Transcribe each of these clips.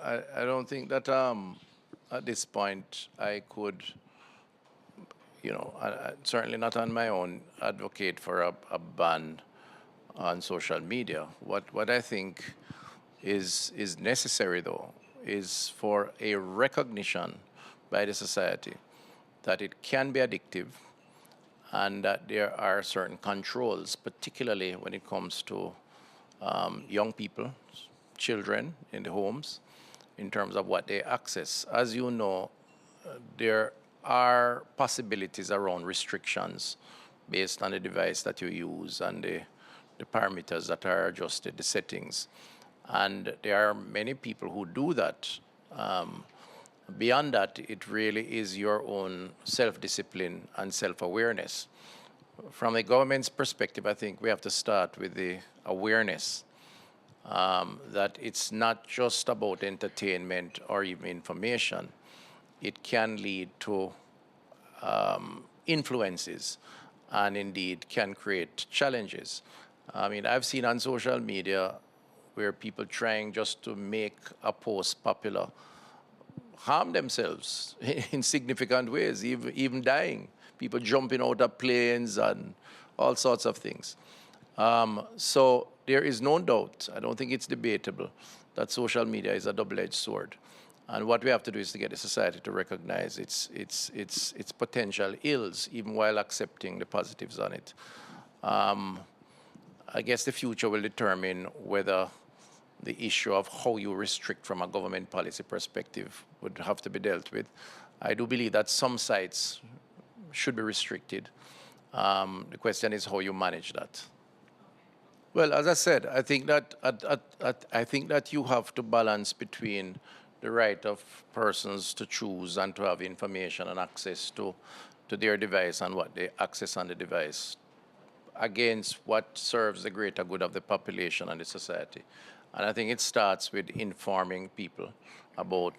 I don't think that at this point I could, certainly not on my own, advocate for a ban on social media. What I think is necessary, though, is for a recognition by the society that it can be addictive and that there are certain controls, particularly when it comes to young people, children in the homes, in terms of what they access. As you know, there are possibilities around restrictions based on the device that you use and the parameters that are adjusted, the settings. And there are many people who do that. Beyond that, it really is your own self-discipline and self-awareness. From the government's perspective, I think we have to start with the awareness that it's not just about entertainment or even information. It can lead to influences and indeed can create challenges. I mean, I've seen on social media where people trying just to make a post popular harm themselves in significant ways, even dying. People jumping out of planes and all sorts of things. So there is no doubt, I don't think it's debatable, that social media is a double-edged sword. And what we have to do is to get the society to recognize its potential ills, even while accepting the positives on it. I guess the future will determine whether the issue of how you restrict from a government policy perspective would have to be dealt with. I do believe that some sites should be restricted. The question is how you manage that. Well, as I said, I think that you have to balance between the right of persons to choose and to have information and access to their device and what they access on the device against what serves the greater good of the population and the society. And I think it starts with informing people about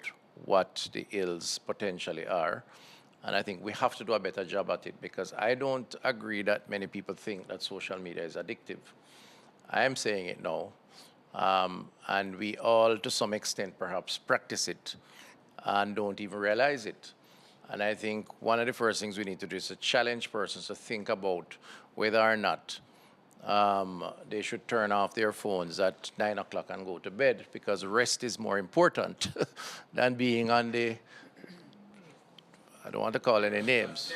what the ills potentially are. And I think we have to do a better job at it because I don't agree that many people think that social media is addictive. I am saying it now. And we all, to some extent, perhaps practice it and don't even realize it. And I think one of the first things we need to do is to challenge persons to think about whether or not they should turn off their phones at 9 o'clock and go to bed because rest is more important than being on the, I don't want to call any names,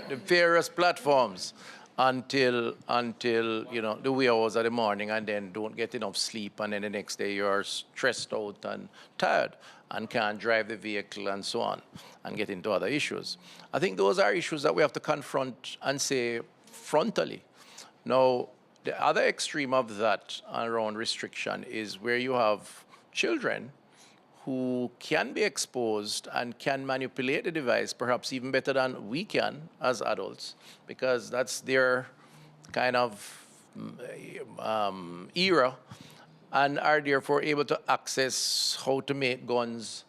the various platforms until the wee hours of the morning and then don't get enough sleep and then the next day you're stressed out and tired and can't drive the vehicle and so on and get into other issues. I think those are issues that we have to confront and say frontally. Now, the other extreme of that around restriction is where you have children who can be exposed and can manipulate the device perhaps even better than we can as adults because that's their kind of era and are therefore able to access how to make guns,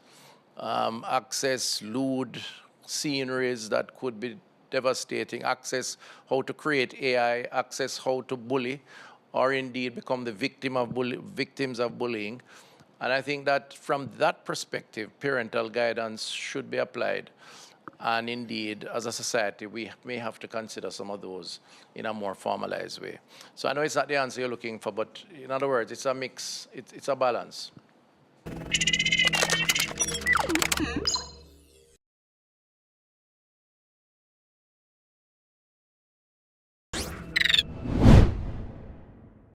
access lewd sceneries that could be devastating, access how to create AI, access how to bully, or indeed become the victims of bullying. And I think that from that perspective, parental guidance should be applied. And indeed, as a society, we may have to consider some of those in a more formalized way. So I know it's not the answer you're looking for, but in other words, it's a mix, it's a balance.